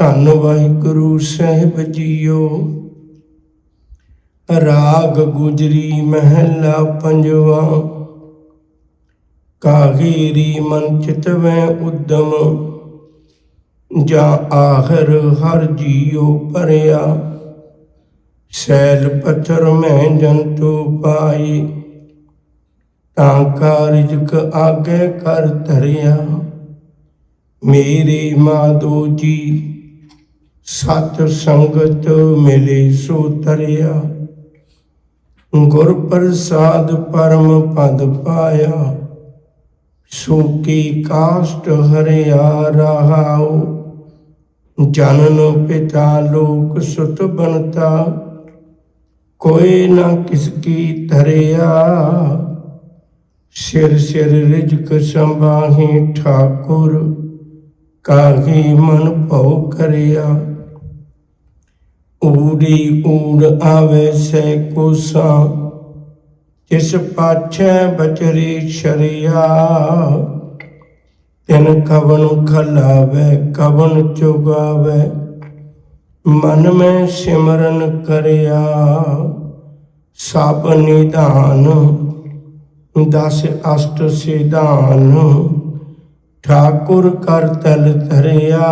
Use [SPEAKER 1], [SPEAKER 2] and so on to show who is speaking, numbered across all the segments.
[SPEAKER 1] ਧੰਨ ਵਾਹਿਗੁਰੂ ਸਾਹਿਬ ਜੀਓ। ਰਾਗ ਗੁਜਰੀ ਮਹਿਲਾ ਪੰਜਵਾ। ਕਾਹੇਰੀ ਮਨ ਚਿਤਵੈ ਉਦਮ, ਜਾਂ ਆਖਰ ਹਰ ਜੀਓ ਭਰਿਆ। ਸੈਲ ਪੱਥਰ ਮੈਂ ਜੰਤੂ ਪਾਈ, ਤਾਂ ਕਾ ਰਿਜ਼ਕ ਆਗੇ ਕਰ ਧਰਿਆ। ਮੇਰੇ ਮਾਧੋ ਜੀ ਸਤ ਸੰਗਤ ਮਿਲੇ ਸੋ ਤਰਿਆ। ਗੁਰ ਪ੍ਰਸਾਦ ਪਰਮ ਪਦ ਪਾਇਆ, ਸੋ ਕੀ ਕਾਸ਼ਟ ਹਰਿਆ ਰਹਾਉ। ਜਨਨ ਪਿਤਾ ਲੋਕ ਸੁਤ ਬਣਤਾ, ਕੋਇ ਨਾ ਕਿਸ ਕੀ ਧਰਿਆ। ਸਿਰ ਸਿਰ ਰਿਜ਼ਕ ਸੰਭਾਹੇ ਠਾਕੁਰ, ਕਾਹੇ ਮਨ ਭਉ ਕਰਿਆ। ਊੜੀ ਊੜ ਆਵੇ ਸੈ ਕੋਸਾ, ਤਿਸ ਪਾਛੈ ਬਚਰੀ ਸ਼ਰਿਆ। ਤਿਨ ਕਵਨ ਖਲਾਵੇ ਕਵਨ ਚੁਗਾਵੇ, ਮਨ ਮੈਂ ਸਿਮਰਨ ਕਰਿਆ। ਸਭ ਨਿਧਾਨ ਦਸ ਅਸ਼ਟ ਸਿਧਾਨ, ਠਾਕੁਰ ਕਰ ਤਲ ਧਰਿਆ।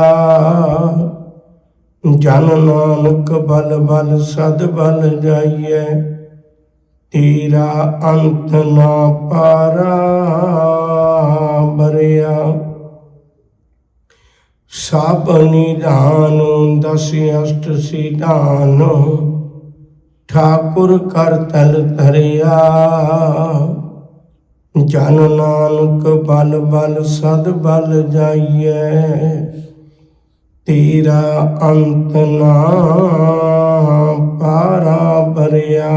[SPEAKER 1] ਜਨ ਨਾਨਕ ਬਲ ਬਲ ਸਦ ਬਲ ਜਾਈਐ, ਤੇਰਾ ਅੰਤ ਨਾ ਪਾਰਾ ਬਰਿਆ। ਸਭ ਨਿਧਾਨ ਦਸ ਅਸ਼ਟ ਸਿਧਾਨ, ਠਾਕੁਰ ਕਰ ਤਲ ਧਰਿਆ। ਜਨ ਨਾਨਕ ਬਲ ਬਲ ਸਦ ਬਲ ਜਾਈਐ, ਤੇਰਾ ਅੰਤ ਨਾ ਪਾਰਾ ਬਰਿਆ।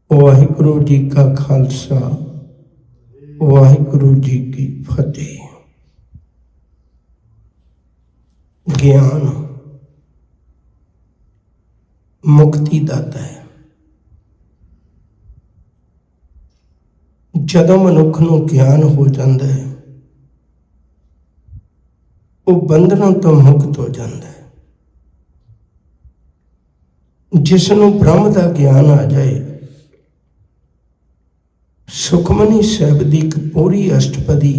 [SPEAKER 1] ਵਾਹਿਗੁਰੂ ਜੀ ਕਾ ਖਾਲਸਾ, ਵਾਹਿਗੁਰੂ ਜੀ ਕੀ ਫਤਿਹ। ਗਿਆਨ ਮੁਕਤੀ ਦਾਤਾ ਹੈ। ਜਦੋਂ ਮਨੁੱਖ ਨੂੰ ਗਿਆਨ ਹੋ ਜਾਂਦਾ ਹੈ, ਉਹ ਬੰਧਨਾਂ ਤੋਂ ਮੁਕਤ ਹੋ ਜਾਂਦਾ ਹੈ। ਜਿਸ ਨੂੰ ਬ੍ਰਹਮ ਦਾ ਗਿਆਨ ਆ ਜਾਏ, ਸੁਖਮਨੀ ਸਾਹਿਬ ਦੀ ਇੱਕ ਪੂਰੀ ਅਸ਼ਟਪਦੀ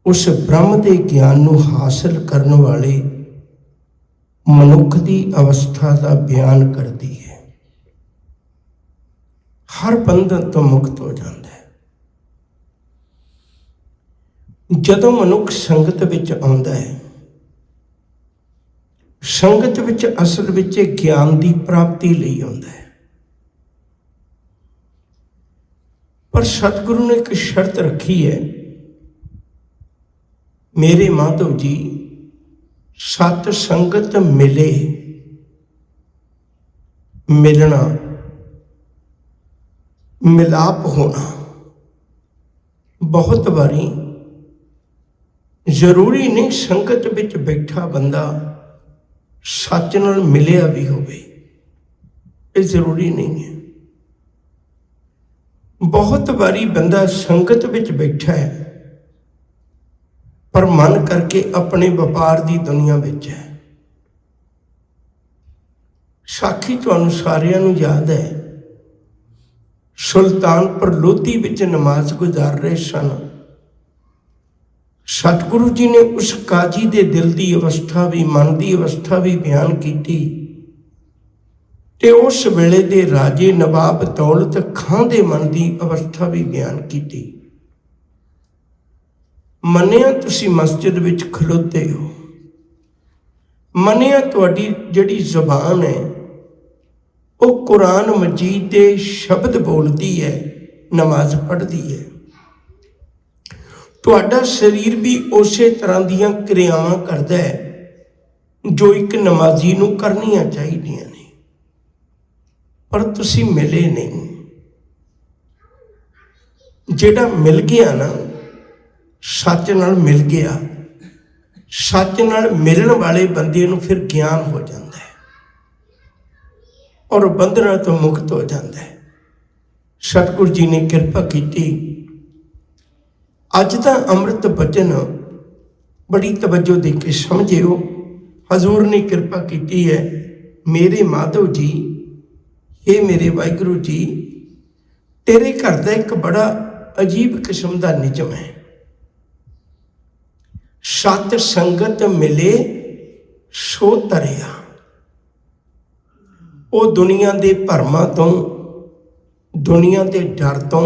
[SPEAKER 1] ਉਸ ਬ੍ਰਹਮ ਦੇ ਗਿਆਨ ਨੂੰ ਹਾਸਲ ਕਰਨ ਵਾਲੇ ਮਨੁੱਖ ਦੀ ਅਵਸਥਾ ਦਾ ਬਿਆਨ ਕਰਦੀ ਹੈ। ਹਰ ਬੰਧਨ ਤੋਂ ਮੁਕਤ ਹੋ ਜਾਂਦਾ ਹੈ। ਜਦੋਂ ਮਨੁੱਖ ਸੰਗਤ ਵਿੱਚ ਆਉਂਦਾ ਹੈ, ਸੰਗਤ ਵਿੱਚ ਅਸਲ ਵਿੱਚ ਗਿਆਨ ਦੀ ਪ੍ਰਾਪਤੀ ਲਈ ਆਉਂਦਾ ਹੈ। ਪਰ ਸਤਿਗੁਰੂ ਨੇ ਇੱਕ ਸ਼ਰਤ ਰੱਖੀ ਹੈ, ਮੇਰੇ ਮਾਧਵ ਜੀ ਸਤ ਸੰਗਤ ਮਿਲੇ, ਮਿਲਣਾ, ਮਿਲਾਪ ਹੋਣਾ। ਬਹੁਤ ਵਾਰੀ ਜ਼ਰੂਰੀ ਨਹੀਂ ਸੰਗਤ ਵਿੱਚ ਬੈਠਾ ਬੰਦਾ ਸੱਚ ਨਾਲ ਮਿਲਿਆ ਵੀ ਹੋਵੇ, ਇਹ ਜ਼ਰੂਰੀ ਨਹੀਂ ਹੈ। ਬਹੁਤ ਵਾਰੀ ਬੰਦਾ ਸੰਗਤ ਵਿੱਚ ਬੈਠਾ ਹੈ, ਪਰ ਮਨ ਕਰਕੇ ਆਪਣੇ ਵਪਾਰ ਦੀ ਦੁਨੀਆ ਵਿੱਚ ਹੈ। ਸਾਖੀ ਤੁਹਾਨੂੰ ਸਾਰਿਆਂ ਨੂੰ ਯਾਦ ਹੈ, ਸੁਲਤਾਨਪੁਰ ਲੋਧੀ ਵਿੱਚ ਨਮਾਜ਼ ਗੁਜ਼ਾਰ ਰਹੇ ਸਨ। ਸਤਿਗੁਰੂ ਜੀ ਨੇ ਉਸ ਕਾਜੀ ਦੇ ਦਿਲ ਦੀ ਅਵਸਥਾ ਵੀ, ਮਨ ਦੀ ਅਵਸਥਾ ਵੀ ਬਿਆਨ ਕੀਤੀ, ਤੇ ਉਸ ਵੇਲੇ ਦੇ ਰਾਜੇ ਨਵਾਬ ਦੌਲਤ ਖਾਂ ਦੇ ਮਨ ਦੀ ਅਵਸਥਾ ਵੀ ਬਿਆਨ ਕੀਤੀ। ਮੰਨਿਆ ਤੁਸੀਂ ਮਸਜਿਦ ਵਿੱਚ ਖਲੋਤੇ ਹੋ, ਮੰਨਿਆ ਤੁਹਾਡੀ ਜਿਹੜੀ ਜ਼ੁਬਾਨ ਹੈ ਉਹ ਕੁਰਾਨ ਮਜੀਦ ਦੇ ਸ਼ਬਦ ਬੋਲਦੀ ਹੈ, ਨਮਾਜ਼ ਪੜ੍ਹਦੀ ਹੈ। ਤੁਹਾਡਾ ਸਰੀਰ ਵੀ ਉਸੇ ਤਰ੍ਹਾਂ ਦੀਆਂ ਕਿਰਿਆਵਾਂ ਕਰਦਾ ਹੈ ਜੋ ਇੱਕ ਨਮਾਜ਼ੀ ਨੂੰ ਕਰਨੀਆਂ ਚਾਹੀਦੀਆਂ ਨੇ, ਪਰ ਤੁਸੀਂ ਮਿਲੇ ਨਹੀਂ। ਜਿਹੜਾ ਮਿਲ ਗਿਆ ਨਾ, ਸੱਚ ਨਾਲ ਮਿਲ ਗਿਆ, ਸੱਚ ਨਾਲ ਮਿਲਣ ਵਾਲੇ ਬੰਦੇ ਨੂੰ ਫਿਰ ਗਿਆਨ ਹੋ ਜਾਂਦਾ ਹੈ ਔਰ ਬੰਧਨਾਂ ਤੋਂ ਮੁਕਤ ਹੋ ਜਾਂਦਾ ਹੈ। ਸਤਿਗੁਰੂ ਜੀ ਨੇ ਕਿਰਪਾ ਕੀਤੀ, अज का अमृत बचन बड़ी तवज्जो दे के समझियो। हजूर ने कृपा की है। मेरे माधव जी, हे मेरे वाहिगुरू जी, तेरे घर का एक बड़ा अजीब किस्म का निजम है। सत संगत मिले सो तरिया। वो दुनिया के भरमां तो, दुनिया के डर तो,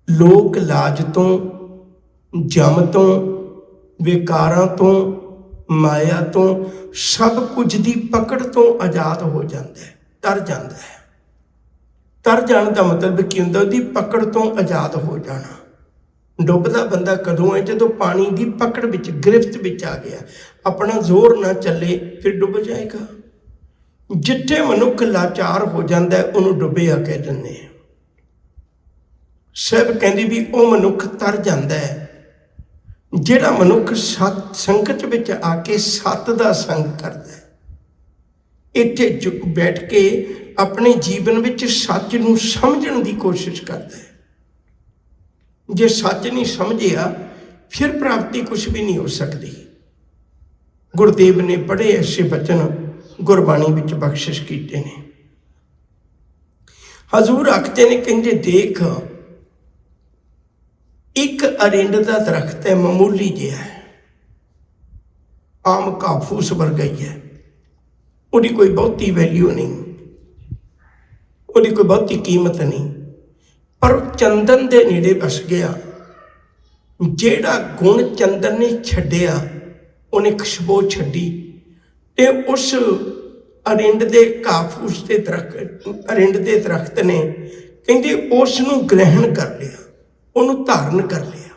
[SPEAKER 1] लोक लाज तो, जम तो, विकारां तो, माया तो, सब कुछ की पकड़ तो आजाद हो जाता है, तर जाता है। तर जाने का मतलब की होंदा? उसकी पकड़ तो आजाद हो जाना। डुबदा बंदा कदों है? जो पानी की पकड़ विच, गिरफ्त विच आ गया, अपना जोर ना चले फिर डुब जाएगा। जिथे मनुख लाचार हो जाता है उन्होंने डुबिया कह दिंदे हैं। साहब कहंदे भी वो मनुख तर जाता है जिहड़ा मनुख सत संगत विच आके सत दा संग करता है। इत्थे बैठ के अपने जीवन विच सच नूं समझण दी कोशिश करता है। जे सच नहीं समझिया फिर प्राप्ति कुछ भी नहीं हो सकती। गुरुदेव ने बड़े ऐसे वचन गुरबाणी विच बख्शिश कीते ने। हजूर आखते ने, कहते देख, एक अरिंड का दरख्त है, मामूली जिहा है, आम काफूस वर्गा ही है। उसकी कोई बहुती वैल्यू नहीं, उसकी कोई बहुती कीमत नहीं, पर चंदन के नेड़े बस गया। जिहड़ा गुण चंदन ने छड्डिया उन्हें खुशबू छड्डी, ते उस अरिंड के काफूस के दरख्त, अरिंड के दरख्त ने कहते उसनूं ग्रहण कर लिया, उन्होंने धारण कर लिया।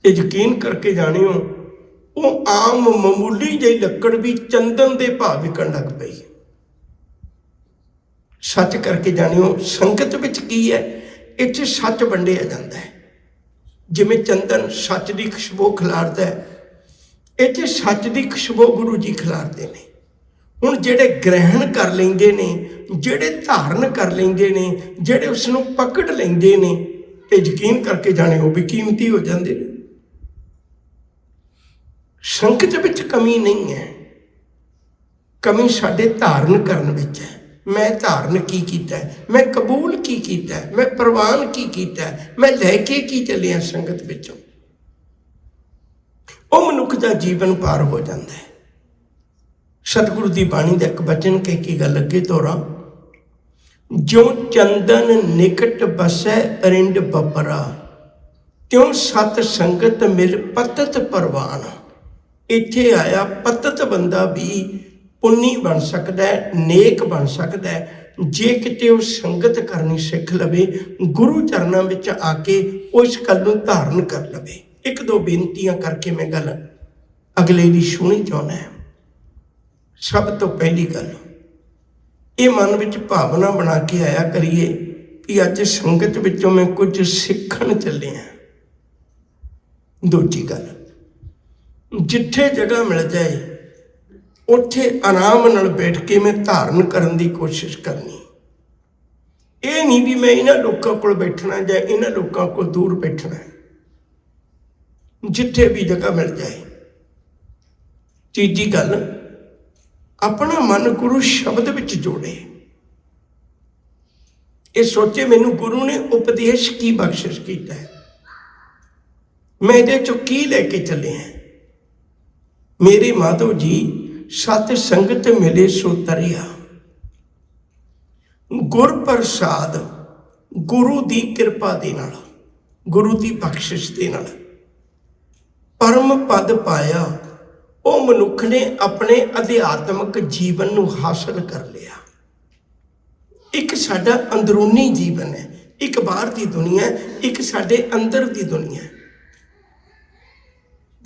[SPEAKER 1] ये यकीन करके जानियो, वो आम मामूली जी लकड़ भी चंदन के भाव विकण लग पई। सच करके जानियो, संगत विच की है, इत्थे सच वंडिया जाता है। जिवें चंदन सच की खुशबू खिलारदा है, इत्थे सच की खुशबू गुरु जी खिलारते हैं। हुण जिहड़े ग्रहण कर लेंदे ने, जिहड़े धारण कर लेंदे ने, जिहड़े उसनूं पकड़ लेंदे ने, ते यकीन करके जाने वो भी कीमती हो जाते हैं। संगत विच कमी नहीं है, कमी साडे धारण करन विच है। मैं धारण की कीता है, मैं कबूल की कीता है, मैं प्रवान की कीता है, मैं लैके की चलिया संगत विचों। वो मनुख का जीवन पार हो जाता है। सतगुरु की बाणी का एक वचन कह के गल अगे तोरा, जो चंदन निकट बसै अरिंड बपरा, त्यों सत संगत मिल पतत परवान। इत्थे आया पतत बंदा भी पुन्नी बन सकता है, नेक बन सकता है, जे किते वो संगत करनी सीख लवे, गुरु चरणों में आके उस गल नूं धारण कर लवे। एक दो बेनतियां करके मैं गल अगले दी सुनी चाहुंदा है। सब तो पहली गल, ये मन विच भावना बना के आया करिए कि अज संगत विचों मैं कुछ सीखण चले हैं। दूजी गल, जिथे जगह मिल जाए उत्थे आराम नाल बैठ के मैं धारण करने की कोशिश करनी। ये नहीं भी मैं इन्हां लोगों को बैठना या इन्हां लोगों को दूर बैठना है, जिथे भी जगह मिल जाए। तीजी गल, अपना मन गुरु शब्द विच जोड़े। ये सोचे मैनू गुरु ने उपदेश की बख्शिश किया है, मैं ये चो की लैके चले हैं। मेरे माधव जी, सत संगत मिले सो तरिया। गुर प्रसाद, गुरु की कृपा दे नाल, गुरु की बख्शिश दे नाल परम पद पाया। वो मनुख ने अपने अध्यात्मक जीवन नूं हासिल कर लिया। एक साडा अंदरूनी जीवन है, एक बाहर की दुनिया है, एक साडे अंदर की दुनिया है।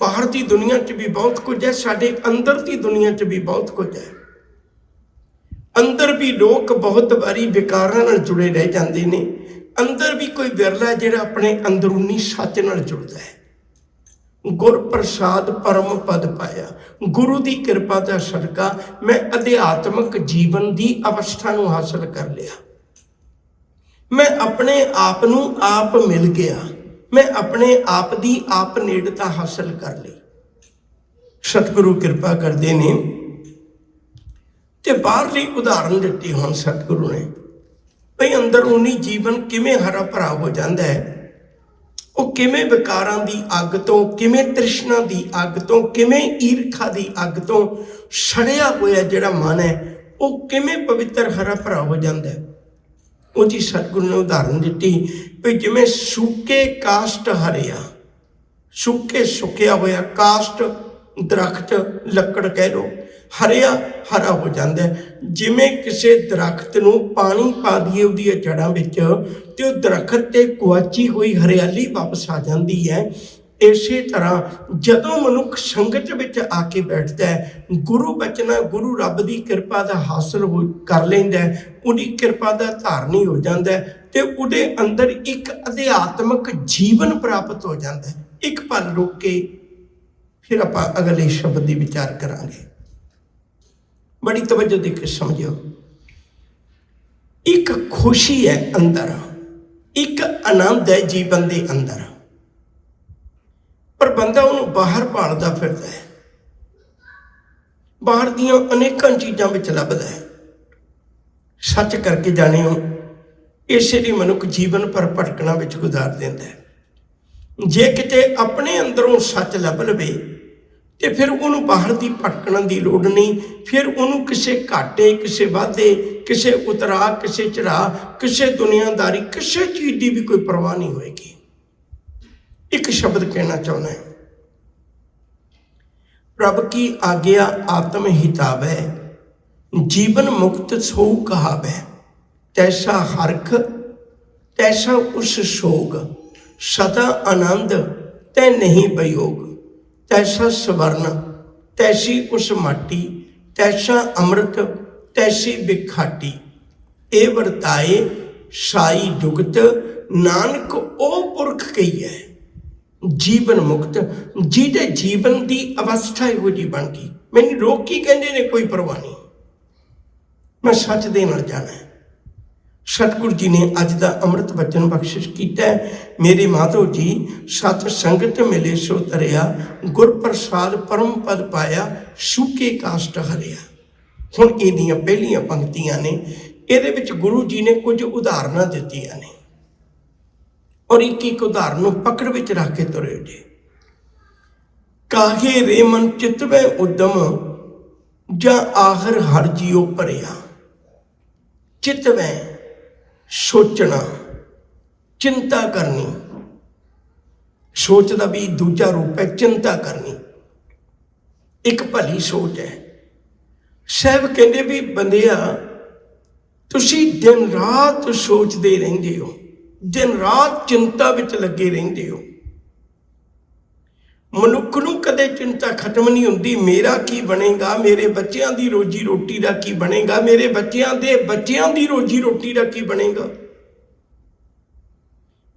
[SPEAKER 1] बाहर की दुनिया च भी बहुत कुछ है, साडे अंदर की दुनिया च भी बहुत कुछ है। अंदर भी लोग बहुत बारी विकारां नाल जुड़े रह जाते हैं। अंदर भी कोई विरला जिहड़ा अपने अंदरूनी सच नाल जुड़ता है। गुर प्रसाद परम पद पाया। गुरु की कृपा का सदका मैं अध्यात्मक जीवन की अवस्था नूं हासिल कर लिया। मैं अपने आप नूं आप मिल गया। मैं अपने आप दी आप नेड़ता हासिल कर ली। सतगुरु कृपा करते ने ते बाहरली उदाहरण दिती हुण सतगुरु ने भई अंदरूनी जीवन किवें हरा भरा हो जाता है, वो किवें विकारां दी अग तो, किवें तृष्णा दी अग तो, किवें ईरखा दी अग तो सड़िया होया जिहड़ा मन है वो किवें पवित्र हरा भरा हो जाता है। वो जी सतगुरु ने उदाहरण दी भी जिवें सूके कास्ट हरिया, सूके सुकिया होया कास्ट दरख्त लकड़ कह लो हरिया हरा हो जाता है। जिमें किसी दरख्त नूं पानी पा दिए उहदी जड़ां विच ते वो दरख्त ते गुआची हुई हरियाली वापस आ जाती है। इसे तरह जदों मनुख संगत विच आके बैठता है, गुरु बचना गुरु रब की कृपा का हासिल हो कर लेंदा है, उहदी कृपा का धारनी हो जाता है ते उहदे अंदर एक अध्यात्मक जीवन प्राप्त हो जाता है। एक पल रुक के फिर आपां अगले शब्द की विचार करांगे। बड़ी तवज्जो दे के समझो। एक खुशी है अंदर, एक आनंद है जीवन के अंदर, पर बंदा उन्होंने बाहर भालदा फिरदा है, बाहर दियां अनेकां चीज़ां विच लभदा है। सच करके जाने हो इसे लिए मनुख जीवन पर भटकना विच गुजार दिंदा है। जे किते अपने अंदरों सच लभ लवे तो फिर उन्होंने बाहर की भटकण की लोड़ नहीं। फिर उन्होंने किसी घाटे, किसी वाधे, किसी उतरा, किसी चढ़ा, किसी दुनियादारी, किसी चीज़ की भी कोई परवाह नहीं होएगी। एक शब्द कहना चाहना है, प्रभ की आज्ञा आत्म हितावै, जीवन मुक्त सो कहावै, तैसा हरख तैसा उस सोग, सदा आनंद तै नहीं वियोग, तैसा स्वर्ण तैसी उस माटी, तैसा अमृत तैसी बिखाटी, ए वरताए साई जुगत, नानक ओ पुरख कही है, जीवन मुक्त। जिहदे जीवन की अवस्था इहो जी बन गई, मैनूं लोग की कहंदे ने कोई परवाह नहीं, मैं सच दे नाल जाना है। सतगुरु जी ने अज का अमृत बचन बख्शिश किया है। मेरे माधव जी सत संगत मिले सो तरिया, गुर प्रसाद परम पद पाया, सूके कास्ट हरिया। हुण इहदियां पहलियां पंक्तियां ने, इहदे विच गुरु जी ने कुछ उदाहरणां दित्तियां ने और एक एक उदाहरण नूं पकड़ विच रख के तुरे जे। काहे रे मन चितवै उद्यम, जा आखिर हर जियो भरिया। चितवै सोचना, चिंता करनी, सोच का भी दूजा रूप है चिंता करनी, एक भली सोच है। साहब कहते भी बंदिया तुसी दिन रात सोचते रहंदे हो, दिन रात चिंता विच लगे रहंदे हो। मनुख नूं कदे चिंता खत्म नहीं हुंदी, मेरा की बनेगा, मेरे बच्चों की रोजी रोटी का की बनेगा, मेरे बच्चों के बच्चों की रोजी रोटी का की बनेगा।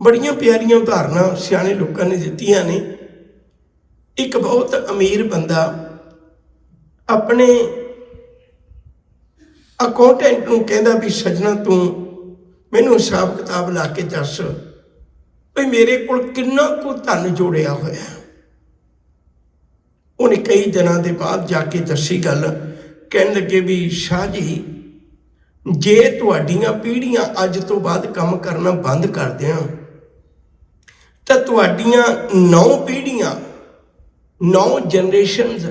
[SPEAKER 1] बड़ियां प्यारियां उदाहरण सियाने लोगों ने दित्तियां ने। एक बहुत अमीर बंदा अपने अकाउंटेंट नूं कहंदा भी सजना तू मैनूं हिसाब किताब ला के दस भी मेरे को किन्ना को धन जोड़िया होया। उन्हें कई दिनों के बाद जाके दसी गल, कहन लगे भी शाह जी जे तुहाडीआं पीढ़ियां अज तो बाद काम करना बंद कर दें तो तुहाडीआं 9 पीढ़ियां 9 जनरेशनस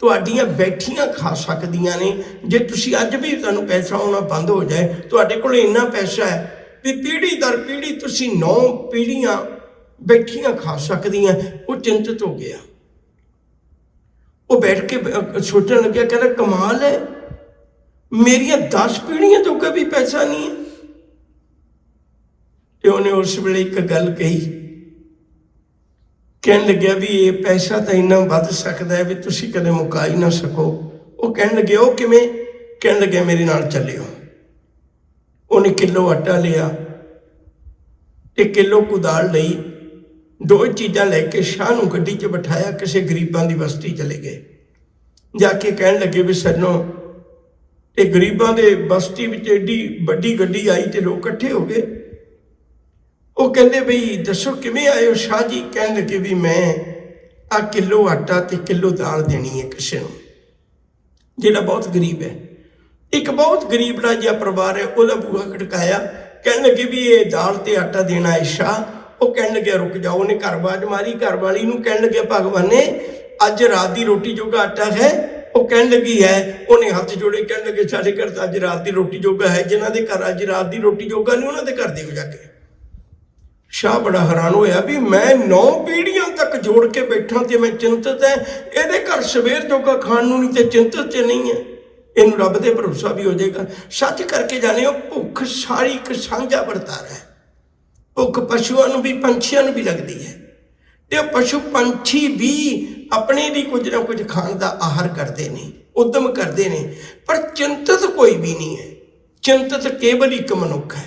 [SPEAKER 1] तुहाडीआं बैठियां खा सकदियां ने। जे तुसीं अज भी तुहानूं पैसा आउणा बंद हो जाए, तुहाडे कोल इन्ना पैसा है भी पीढ़ी दर पीढ़ी तुसीं 9 पीढ़ियां बैठियां खा सकदियां। वो चिंतित हो गया, वो बैठ के सोचने लगे, कहना कमाल है मेरिया 10 पीढ़ियां तो कभी पैसा नहीं है। तो उन्हें उस वेले एक गल कही, कहन लग्या भी ये पैसा तो इन्ना वध सकता है भी तुसी कदे मुका ही ना सको। वो कहन लगे वो किवें? कहन लगे मेरे नाल चलियो। उन्हें किलो आटा लिया ते किलो को दाल लई, 2 चीज़ां लैके शाह नूं गड्डी च बिठाया, किसी गरीबां दी बस्ती चले गए। जाके कहन लगे भी सनो ते गरीबां दे बस्ती विच एडी वड्डी गड्डी आई ते लोग इकट्ठे हो गए। ਉਹ ਕਹਿੰਦੇ ਬਈ ਦੱਸੋ ਕਿਵੇਂ ਆਏ ਹੋ ਸ਼ਾਹ ਜੀ? ਕਹਿਣ ਲੱਗੇ ਵੀ ਮੈਂ ਆ ਕਿਲੋ ਆਟਾ ਤੇ ਕਿਲੋ ਦਾਲ ਦੇਣੀ ਹੈ ਕਿਸੇ ਨੂੰ ਜਿਹੜਾ ਬਹੁਤ ਗਰੀਬ ਹੈ। ਇੱਕ ਬਹੁਤ ਗਰੀਬ ਦਾ ਜਿਹਾ ਪਰਿਵਾਰ ਹੈ, ਉਹਦਾ ਬੂਹਾ ਖੜਕਾਇਆ, ਕਹਿਣ ਲੱਗੇ ਵੀ ਇਹ ਦਾਲ ਤੇ ਆਟਾ ਦੇਣਾ ਹੈ ਸ਼ਾਹ। ਉਹ ਕਹਿਣ ਲੱਗਿਆ ਰੁਕ ਜਾਓ। ਉਹਨੇ ਘਰ ਆਵਾਜ਼ ਮਾਰੀ ਘਰ ਵਾਲੀ ਨੂੰ, ਕਹਿਣ ਲੱਗਿਆ ਭਗਵਾਨੇ ਅੱਜ ਰਾਤ ਦੀ ਰੋਟੀ ਜੋਗਾ ਆਟਾ ਹੈ? ਉਹ ਕਹਿਣ ਲੱਗੀ ਹੈ। ਉਹਨੇ ਹੱਥ ਜੋੜੇ, ਕਹਿਣ ਲੱਗੇ ਸਾਡੇ ਘਰ ਤਾਂ ਅੱਜ ਰਾਤ ਦੀ ਰੋਟੀ ਜੋਗਾ ਹੈ। ਜਿਨ੍ਹਾਂ ਦੇ ਘਰ ਅੱਜ ਰਾਤ ਦੀ ਰੋਟੀ ਜੋਗਾ ਨਹੀਂ ਉਹਨਾਂ ਦੇ ਘਰ ਦੇ ਹੋ ਜਾ ਕੇ। ਸ਼ਾਹ ਬੜਾ ਹੈਰਾਨ ਹੋਇਆ ਵੀ ਮੈਂ 9 ਪੀੜ੍ਹੀਆਂ ਤੱਕ ਜੋੜ ਕੇ ਬੈਠਾ ਤੇ ਮੈਂ ਚਿੰਤਤ ਹੈ, ਇਹਦੇ ਘਰ ਸਵੇਰ ਜੋਗਾ ਖਾਣ ਨੂੰ ਨਹੀਂ ਤੇ ਚਿੰਤਤ 'ਚ ਨਹੀਂ ਹੈ। ਇਹਨੂੰ ਰੱਬ ਤੇ ਭਰੋਸਾ ਵੀ ਹੋ ਜਾਏਗਾ। ਸੱਚ ਕਰਕੇ ਜਾਣਿਓ, ਭੁੱਖ ਸਾਰੀ ਇੱਕ ਸਾਂਝਾ ਵਰਤਾਰਾ ਹੈ। ਭੁੱਖ ਪਸ਼ੂਆਂ ਨੂੰ ਵੀ ਪੰਛੀਆਂ ਨੂੰ ਵੀ ਲੱਗਦੀ ਹੈ, ਤੇ ਉਹ ਪਸ਼ੂ ਪੰਛੀ ਵੀ ਆਪਣੇ ਲਈ ਕੁਝ ਨਾ ਕੁਝ ਖਾਣ ਦਾ ਆਹਾਰ ਕਰਦੇ ਨੇ, ਉਦਮ ਕਰਦੇ ਨੇ, ਪਰ ਚਿੰਤਤ ਕੋਈ ਵੀ ਨਹੀਂ ਹੈ। ਚਿੰਤਤ ਕੇਵਲ ਇੱਕ ਮਨੁੱਖ ਹੈ।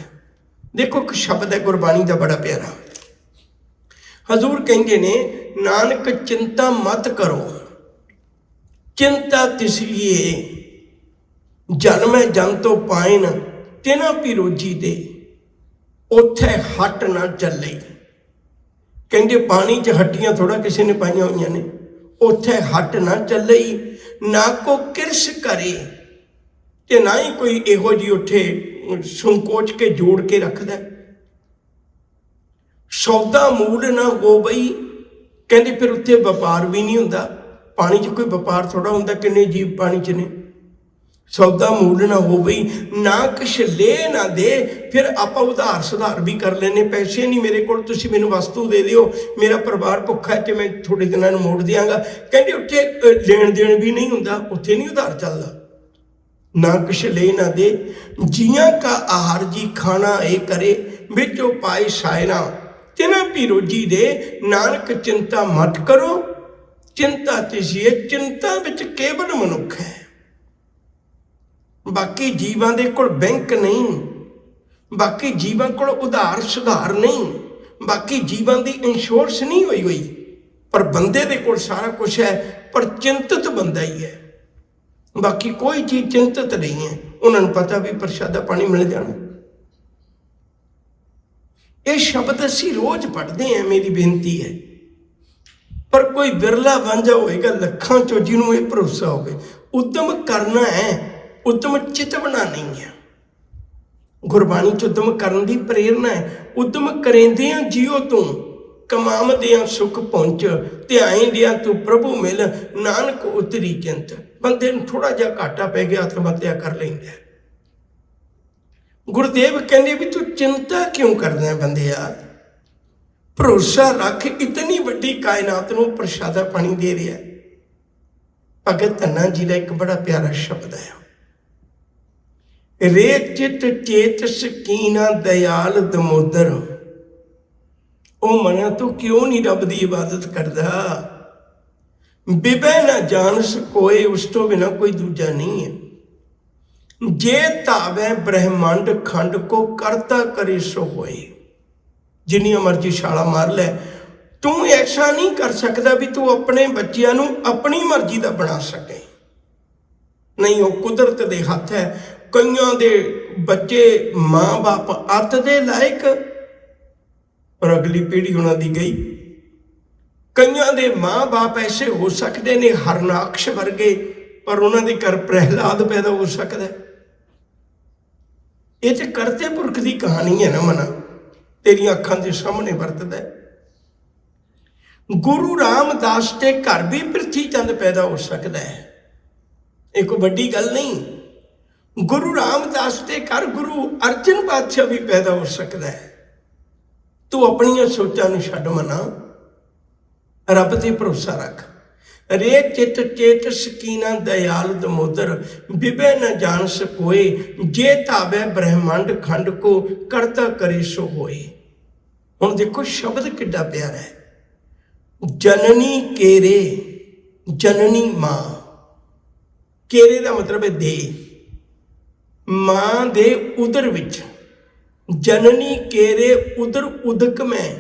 [SPEAKER 1] ਦੇਖੋ ਇੱਕ ਸ਼ਬਦ ਹੈ ਗੁਰਬਾਣੀ ਦਾ ਬੜਾ ਪਿਆਰਾ। ਹਜ਼ੂਰ ਕਹਿੰਦੇ ਨੇ ਨਾਨਕ ਚਿੰਤਾ ਮਤ ਕਰੋ, ਚਿੰਤਾ ਤਿਸ ਲਿਏ ਜਨਮੈ ਜਨ ਤੋਂ ਪਾਇਨ ਤਿਨਾ ਪੀ ਰੋਜੀ ਦੇ ਉੱਥੇ ਹੱਟ ਨਾ ਚੱਲੇ। ਕਹਿੰਦੇ ਪਾਣੀ 'ਚ ਹੱਟੀਆਂ ਥੋੜਾ ਕਿਸੇ ਨੇ ਪਾਈਆਂ ਹੋਈਆਂ ਨੇ। ਉੱਥੇ ਹੱਟ ਨਾ ਚੱਲੇ, ਨਾ ਕੋ ਕਿਰਸ ਕਰੇ, ਤੇ ਨਾ ਹੀ ਕੋਈ ਇਹੋ ਜਿਹੀ ਉੱਥੇ ਸੰਕੋਚ ਕੇ ਜੋੜ ਕੇ ਰੱਖਦਾ। ਸੌਦਾ ਮੂਲ ਨਾ ਹੋ ਬਈ, ਕਹਿੰਦੇ ਫਿਰ ਉੱਥੇ ਵਪਾਰ ਵੀ ਨਹੀਂ ਹੁੰਦਾ। ਪਾਣੀ 'ਚ ਕੋਈ ਵਪਾਰ ਥੋੜਾ ਹੁੰਦਾ, ਕਿੰਨੇ ਜੀਵ ਪਾਣੀ 'ਚ ਨੇ। ਸੌਦਾ ਮੂਲ ਨਾ ਹੋ ਬਈ, ਨਾ ਕੁਛ ਲੈ ਨਾ ਦੇ। ਫਿਰ ਆਪਾਂ ਉਧਾਰ ਸੁਧਾਰ ਵੀ ਕਰ ਲੈਂਦੇ, ਪੈਸੇ ਨਹੀਂ ਮੇਰੇ ਕੋਲ, ਤੁਸੀਂ ਮੈਨੂੰ ਵਸਤੂ ਦੇ ਦਿਓ, ਮੇਰਾ ਪਰਿਵਾਰ ਭੁੱਖਾ ਹੈ ਤੇ ਮੈਂ ਥੋੜੇ ਦਿਨਾਂ ਨੂੰ ਮੋੜ ਦਿਆਂਗਾ। ਕਹਿੰਦੇ ਉੱਥੇ ਲੈਣ ਦੇਣ ਵੀ ਨਹੀਂ ਹੁੰਦਾ, ਉੱਥੇ ਨਹੀਂ ਉਧਾਰ ਚੱਲਦਾ। ਨਾ ਕੁਛ ਲੈ ਨਾ ਦੇ, ਜੀਆਂ ਕਾ ਆਹਾਰ ਜੀ ਖਾਣਾ ਇਹ ਕਰੇ, ਵਿੱਚੋਂ ਪਾਏ ਸਾਇਰਾ ਤਿਨਾ ਪੀ ਰੋਜੀ ਦੇ। ਨਾਨਕ ਚਿੰਤਾ ਮਤ ਕਰੋ, ਚਿੰਤਾ ਤਿਸੀਏ, ਚਿੰਤਾ ਵਿੱਚ ਕੇਵਲ ਮਨੁੱਖ ਹੈ। ਬਾਕੀ ਜੀਵਾਂ ਦੇ ਕੋਲ ਬੈਂਕ ਨਹੀਂ, ਬਾਕੀ ਜੀਵਾਂ ਕੋਲ ਉਧਾਰ ਸੁਧਾਰ ਨਹੀਂ, ਬਾਕੀ ਜੀਵਾਂ ਦੀ ਇੰਸ਼ੋਰੈਂਸ ਨਹੀਂ ਹੋਈ, ਪਰ ਬੰਦੇ ਦੇ ਕੋਲ ਸਾਰਾ ਕੁਝ ਹੈ। ਪਰ ਚਿੰਤਤ ਬੰਦਾ ਹੀ ਹੈ, ਬਾਕੀ ਕੋਈ ਚੀਜ਼ ਚਿੰਤਤ ਨਹੀਂ ਹੈ। ਉਹਨਾਂ ਨੂੰ ਪਤਾ ਵੀ ਪ੍ਰਸ਼ਾਦਾ ਪਾਣੀ ਮਿਲ ਜਾਣਾ। ਇਹ ਸ਼ਬਦ ਅਸੀਂ ਰੋਜ਼ ਪੜ੍ਹਦੇ ਹਾਂ, ਮੇਰੀ ਬੇਨਤੀ ਹੈ। ਪਰ ਕੋਈ ਵਿਰਲਾ ਵਾਂਝਾ ਹੋਏਗਾ ਲੱਖਾਂ ਚੋਂ ਜਿਹਨੂੰ ਇਹ ਭਰੋਸਾ ਹੋਵੇ। ਉਦਮ ਕਰਨਾ ਹੈ, ਉਦਮ ਚਿਤਵਣਾ ਨਹੀਂ ਹੈ। ਗੁਰਬਾਣੀ 'ਚ ਉਦਮ ਕਰਨ ਦੀ ਪ੍ਰੇਰਨਾ ਹੈ। ਉਦਮ ਕਰੇਂਦਿਆਂ ਜਿਉ ਤੂੰ, ਕਮਾਵਦਿਆਂ ਸੁਖ ਪਹੁੰਚ, ਧਿਆਇਂਦਿਆਂ ਤੂੰ ਪ੍ਰਭੂ ਮਿਲ, ਨਾਨਕ ਉਤਰੀ ਚਿੰਤ। ਬੰਦੇ ਨੂੰ ਥੋੜਾ ਜਿਹਾ ਘਾਟਾ ਪੈ ਗਿਆ, ਆਤਮ ਹੱਤਿਆ ਕਰ ਲੈਂਦਾ। ਗੁਰਦੇਵ ਕਹਿੰਦੇ ਵੀ ਤੂੰ ਚਿੰਤਾ ਕਿਉਂ ਕਰਦਾ ਬੰਦਿਆ? ਭਰੋਸਾ ਰੱਖ, ਇਤਨੀ ਵੱਡੀ ਕਾਇਨਾਤ ਨੂੰ ਪ੍ਰਸ਼ਾਦਾ ਪਾਣੀ ਦੇ ਰਿਹਾ। ਭਗਤ ਧੰਨਾ ਜੀ ਦਾ ਇੱਕ ਬੜਾ ਪਿਆਰਾ ਸ਼ਬਦ ਹੈ, ਰੇ ਚਿਤ ਚੇਤ ਸਕੀਨਾ ਦਇਆਲ ਦਮੋਦਰ। ਉਹ ਮਨਾ ਤੂੰ ਕਿਉਂ ਨਹੀਂ ਰੱਬ ਦੀ ਇਬਾਦਤ ਕਰਦਾ? ਬਿਬੈ ਨਾ ਜਾਣਸ ਕੋਏ, ਉਸ ਤੋਂ ਬਿਨਾ ਕੋਈ ਦੂਜਾ ਨਹੀਂ ਹੈ। ਜੇ ਧਾਵੈ ਬ੍ਰਹਮੰਡ ਖੰਡ ਕੋ ਕਰਤਾ ਕਰੇ ਸੋ ਹੋਏ। ਜਿੰਨੀਆਂ ਮਰਜ਼ੀ ਛਾਲਾ ਮਾਰ ਲੈ, ਤੂੰ ਐਸਾ ਨਹੀਂ ਕਰ ਸਕਦਾ ਵੀ ਤੂੰ ਆਪਣੇ ਬੱਚਿਆਂ ਨੂੰ ਆਪਣੀ ਮਰਜ਼ੀ ਦਾ ਬਣਾ ਸਕੇ। ਨਹੀਂ, ਉਹ ਕੁਦਰਤ ਦੇ ਹੱਥ ਹੈ। ਕਈਆਂ ਦੇ ਬੱਚੇ ਮਾਂ ਬਾਪ ਅੱਤ ਦੇ ਲਾਇਕ, ਪਰ ਅਗਲੀ ਪੀੜ੍ਹੀ ਉਹਨਾਂ ਦੀ ਗਈ। ਕਈਆਂ ਦੇ ਮਾਂ ਬਾਪ ਐਸੇ ਹੋ ਸਕਦੇ ਨੇ ਹਰਨਾਕਸ਼ ਵਰਗੇ, ਪਰ ਉਹਨਾਂ ਦੇ ਘਰ ਪ੍ਰਹਿਲਾਦ ਪੈਦਾ ਹੋ ਸਕਦਾ। ਇਹ ਤੇ ਕਰਤੇ ਪੁਰਖ ਦੀ ਕਹਾਣੀ ਹੈ ਨਾ ਮਨਾ, ਤੇਰੀਆਂ ਅੱਖਾਂ ਦੇ ਸਾਹਮਣੇ ਵਰਤਦਾ। ਗੁਰੂ ਰਾਮਦਾਸ ਦੇ ਘਰ ਵੀ ਪ੍ਰਿਥੀ ਚੰਦ ਪੈਦਾ ਹੋ ਸਕਦਾ ਹੈ, ਇਹ ਕੋਈ ਵੱਡੀ ਗੱਲ ਨਹੀਂ। ਗੁਰੂ ਰਾਮਦਾਸ ਦੇ ਘਰ ਗੁਰੂ ਅਰਜਨ ਪਾਤਸ਼ਾਹ ਵੀ ਪੈਦਾ ਹੋ ਸਕਦਾ ਹੈ। ਤੂੰ ਆਪਣੀਆਂ ਸੋਚਾਂ ਨੂੰ ਛੱਡ ਮਨਾ, ਰੱਬ ਤੇ ਭਰੋਸਾ ਰੱਖ। ਰੇ ਚਿਤ ਚੇਤ ਸਕੀਨਾ ਦਇਆਲ ਦਮੋਦਰ, ਬਿਬੈ ਨ ਜਾਣ ਸਕੋਏ, ਜੇ ਧਾਵੈ ਬ੍ਰਹਮੰਡ ਖੰਡ ਕੋ ਕਰਤਾ ਕਰੇ ਸੋ ਹੋਏ। ਹੁਣ ਦੇਖੋ ਸ਼ਬਦ ਕਿੱਡਾ ਪਿਆਰਾ ਹੈ। ਜਨਨੀ ਕੇਰੇ, ਜਨਨੀ ਮਾਂ, ਕੇਰੇ ਦਾ ਮਤਲਬ ਹੈ ਦੇ, ਮਾਂ ਦੇ ਉਦਰ ਵਿੱਚ। ਜਨਨੀ ਕੇਰੇ ਉਦਰ ਉਦਕ ਮੈਂ,